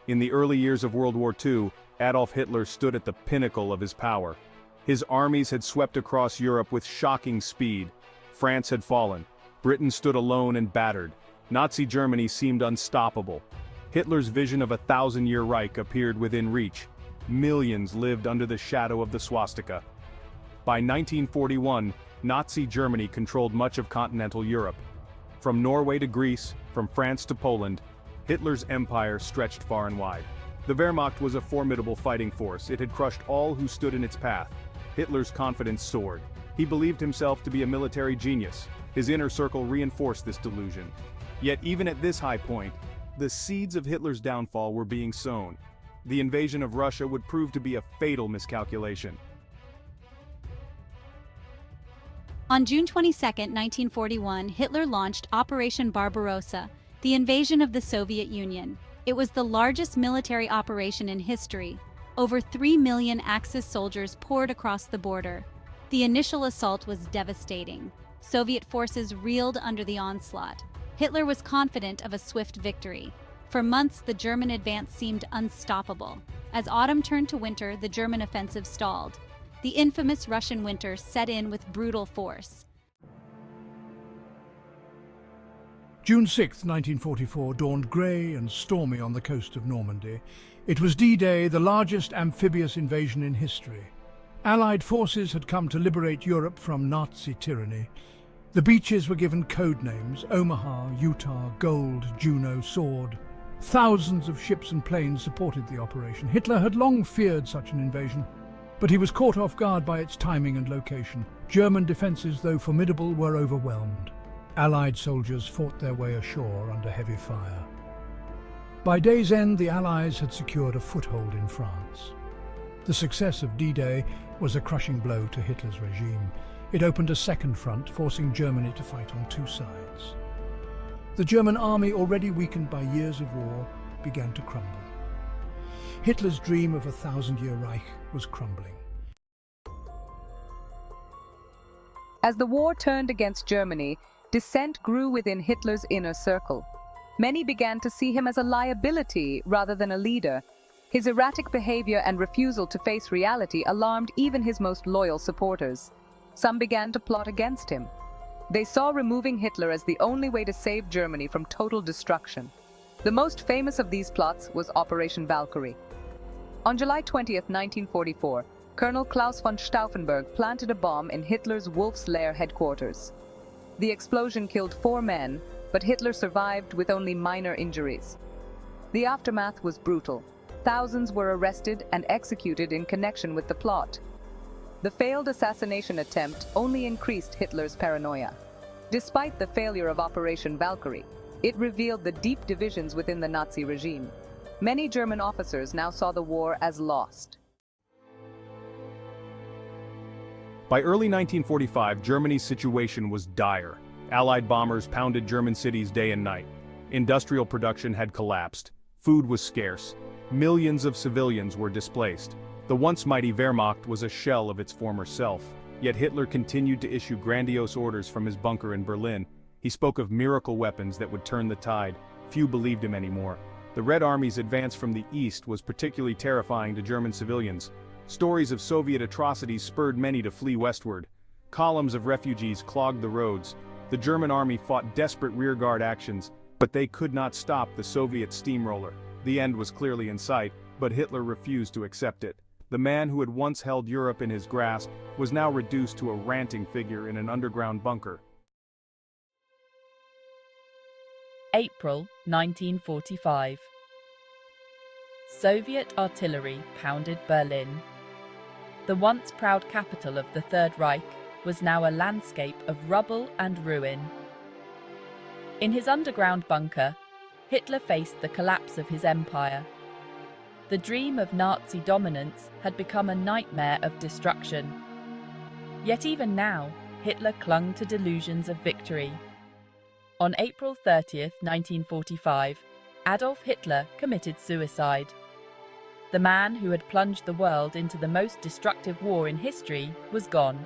In the early years of World War II, Adolf Hitler stood at the pinnacle of his power. His armies had swept across Europe with shocking speed. France had fallen. Britain stood alone and battered. Nazi Germany seemed unstoppable. Hitler's vision of a thousand-year Reich appeared within reach. Millions lived under the shadow of the swastika. By 1941, Nazi Germany controlled much of continental Europe. From Norway to Greece, from France to Poland, Hitler's empire stretched far and wide. The Wehrmacht was a formidable fighting force. It had crushed all who stood in its path. Hitler's confidence soared. He believed himself to be a military genius. His inner circle reinforced this delusion. Yet even at this high point, the seeds of Hitler's downfall were being sown. The invasion of Russia would prove to be a fatal miscalculation. On June 22, 1941, Hitler launched Operation Barbarossa, the invasion of the Soviet Union. It was the largest military operation in history. Over 3 million Axis soldiers poured across the border. The initial assault was devastating. Soviet forces reeled under the onslaught. Hitler was confident of a swift victory. For months, the German advance seemed unstoppable. As autumn turned to winter, the German offensive stalled. The infamous Russian winter set in with brutal force. June 6, 1944, dawned grey and stormy on the coast of Normandy. It was D-Day, the largest amphibious invasion in history. Allied forces had come to liberate Europe from Nazi tyranny. The beaches were given code names: Omaha, Utah, Gold, Juno, Sword. Thousands of ships and planes supported the operation. Hitler had long feared such an invasion, but he was caught off guard by its timing and location. German defences, though formidable, were overwhelmed. Allied soldiers fought their way ashore under heavy fire. By day's end, the Allies had secured a foothold in France. The success of D-Day was a crushing blow to Hitler's regime. It opened a second front, forcing Germany to fight on two sides. The German army, already weakened by years of war, began to crumble. Hitler's dream of a thousand-year Reich was crumbling. As the war turned against Germany, dissent grew within Hitler's inner circle. Many began to see him as a liability rather than a leader. His erratic behavior and refusal to face reality alarmed even his most loyal supporters. Some began to plot against him. They saw removing Hitler as the only way to save Germany from total destruction. The most famous of these plots was Operation Valkyrie. On July 20, 1944, Colonel Klaus von Stauffenberg planted a bomb in Hitler's Wolf's Lair headquarters. The explosion killed 4 men, but Hitler survived with only minor injuries. The aftermath was brutal. Thousands were arrested and executed in connection with the plot. The failed assassination attempt only increased Hitler's paranoia. Despite the failure of Operation Valkyrie, it revealed the deep divisions within the Nazi regime. Many German officers now saw the war as lost. By early 1945, Germany's situation was dire. Allied bombers pounded German cities day and night. Industrial production had collapsed. Food was scarce. Millions of civilians were displaced. The once mighty Wehrmacht was a shell of its former self. Yet Hitler continued to issue grandiose orders from his bunker in Berlin. He spoke of miracle weapons that would turn the tide. Few believed him anymore. The Red Army's advance from the east was particularly terrifying to German civilians. Stories of Soviet atrocities spurred many to flee westward. Columns of refugees clogged the roads. The German army fought desperate rearguard actions, but they could not stop the Soviet steamroller. The end was clearly in sight, but Hitler refused to accept it. The man who had once held Europe in his grasp was now reduced to a ranting figure in an underground bunker. April 1945. Soviet artillery pounded Berlin. The once proud capital of the Third Reich was now a landscape of rubble and ruin. In his underground bunker, Hitler faced the collapse of his empire. The dream of Nazi dominance had become a nightmare of destruction. Yet even now, Hitler clung to delusions of victory. On April 30, 1945, Adolf Hitler committed suicide. The man who had plunged the world into the most destructive war in history was gone.